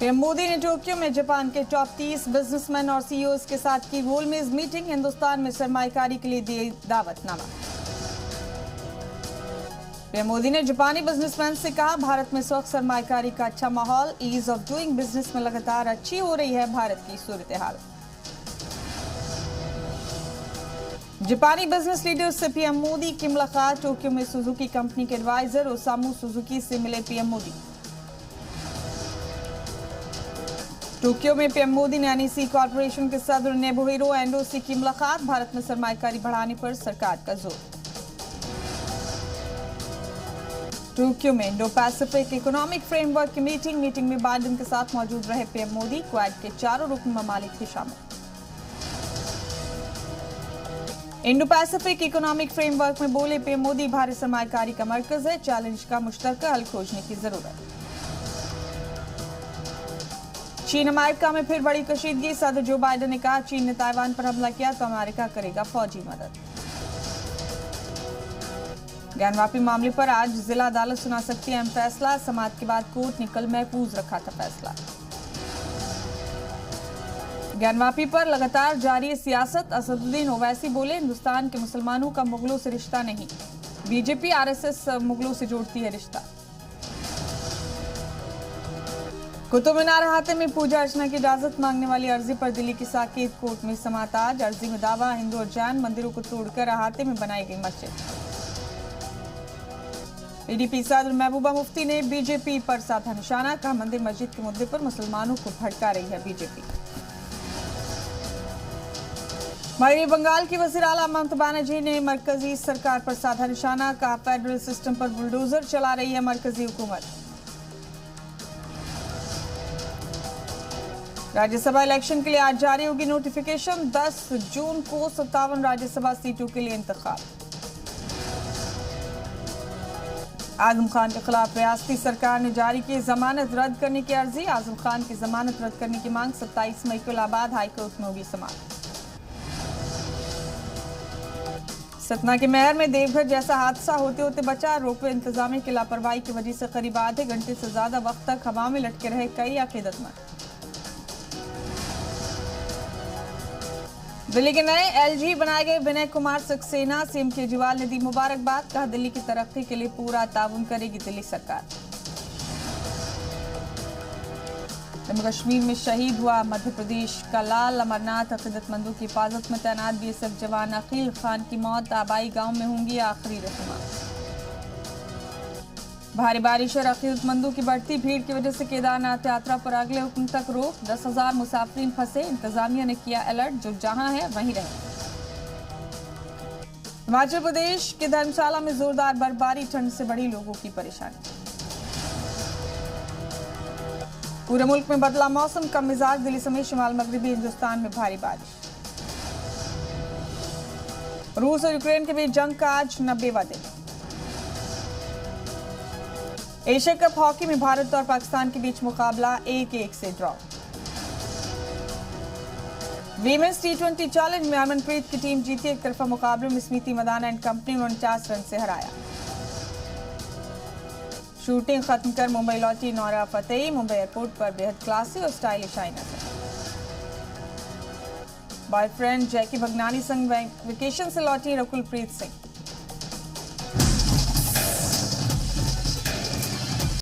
PM Modi ने Tokyo में Japan के टॉप 30 बिजनेसमैन और सीईओज के साथ की गोलमेज मीटिंग। हिंदुस्तान में सरमाएकारी के लिए दी दावतनामा। पीएम मोदी ने जापानी बिजनेसमैन से कहा, भारत में इस वक्त सरमाएकारी का अच्छा माहौल, ईज ऑफ डूइंग बिजनेस में लगातार अच्छी हो रही है भारत की सूरत-ए-हाल। जापानी बिजनेस लीडर्स से पीएम मोदी की मुलाकात। टोक्यो में सुजुकी कंपनी के एडवाइजर ओसामू सुजुकी से मिले पीएम मोदी। टोक्यो में पीएम मोदी ने एनईसी कॉर्पोरेशन के सदर नेबुहिरो एंडो से की मुलाकात। भारत में सरमाएकारी बढ़ाने पर सरकार का जोर। टोक्यो में इंडो पैसिफिक इकोनॉमिक फ्रेमवर्क की मीटिंग में बाइडेन के साथ मौजूद रहे पीएम मोदी। क्वाड के चारों रुकन ममालिक भी शामिल। इंडो पैसिफिक इकोनॉमिक फ्रेमवर्क में बोले पीएम मोदी, भारत सरमाएकारी का मरकज है, चैलेंज का मुश्तरका हल खोजने की जरूरत। चीन अमेरिका में फिर बड़ी कशीदगी। सदर जो बाइडेन ने कहा, चीन ने ताइवान पर हमला किया तो अमेरिका करेगा फौजी मदद। ज्ञानवापी मामले पर आज जिला अदालत सुना सकती है अहम फैसला। समाअत के बाद कोर्ट ने कल महफूज रखा था फैसला। ज्ञानवापी पर लगातार जारी सियासत। असदुद्दीन ओवैसी बोले, हिंदुस्तान के मुसलमानों का मुगलों से रिश्ता नहीं, बीजेपी आरएसएस मुगलों से जोड़ती है रिश्ता। कुतुब मीनार अहाते में पूजा अर्चना की इजाजत मांगने वाली अर्जी पर दिल्ली की साकेत कोर्ट में समाअत आज। अर्जी में दावा, हिंदू और जैन मंदिरों को तोड़कर अहाते में बनाई गई मस्जिद। पीडीपी सदर महबूबा मुफ्ती ने बीजेपी पर साधा निशाना। कहा, मंदिर मस्जिद के मुद्दे पर मुसलमानों को भड़का रही है बीजेपी। मगरबी बंगाल की वज़ीर आला ममता बनर्जी ने मरकजी सरकार पर साधा निशाना। कहा, फेडरल सिस्टम पर बुलडोजर चला रही है मरकजी हुकूमत। राज्यसभा इलेक्शन के लिए आज जारी होगी नोटिफिकेशन। 10 जून को 57 राज्यसभा सीटों के लिए इंतखाब। आजम खान के खिलाफ रियासती सरकार ने जारी की जमानत रद्द करने की अर्जी। आजम खान की जमानत रद्द करने की मांग 27 मई को इलाहाबाद हाईकोर्ट में होगी समाअत। सतना के महर में देवघर जैसा हादसा होते होते बचा। रोपवे इंतजामिया की लापरवाही की वजह से करीब आधे घंटे से ज्यादा वक्त तक हवा में लटके रहे कई अकीदतमंद। दिल्ली के नए एलजी बनाए गए विनय कुमार सक्सेना। सीएम केजरीवाल ने दी मुबारकबाद। कहा, दिल्ली की तरक्की के लिए पूरा ताउन करेगी दिल्ली सरकार। जम्मू कश्मीर में शहीद हुआ मध्य प्रदेश का लाल अमरनाथ। अकीदतमंदों की हिफाजत में तैनात बीएसएफ जवान अकील खान की मौत। आबाई गांव में होंगी आखिरी रस्मात। भारी बारिश और अकीदतमंदों की बढ़ती भीड़ की वजह से केदारनाथ यात्रा पर अगले हुक्म तक रोक। 10,000 मुसाफिरीन फंसे। इंतजामिया ने किया अलर्ट, जो जहां है वहीं रहे। हिमाचल प्रदेश के धर्मशाला में जोरदार बर्फबारी, ठंड से बढ़ी लोगों की परेशानी। पूरे मुल्क में बदला मौसम, कम मिजाज। दिल्ली समेत शुमाल मगरबी हिंदुस्तान में भारी बारिश। रूस और यूक्रेन के बीच जंग का आज 90वां दिन। एशिया कप हॉकी में भारत और पाकिस्तान के बीच मुकाबला 1-1 से ड्रॉ। वीमेंस टी20 चैलेंज में हरमनप्रीत की टीम जीती। एक तरफा मुकाबले में स्मृति मदाना एंड कंपनी 49 रन से हराया। शूटिंग खत्म कर मुंबई लौटी नौरा फतेही। मुंबई एयरपोर्ट पर बेहद क्लासी और स्टाइलिश आई नजर। बॉयफ्रेंड जैकी भगनानी संग वेकेशन से लौटी रकुलप्रीत सिंह।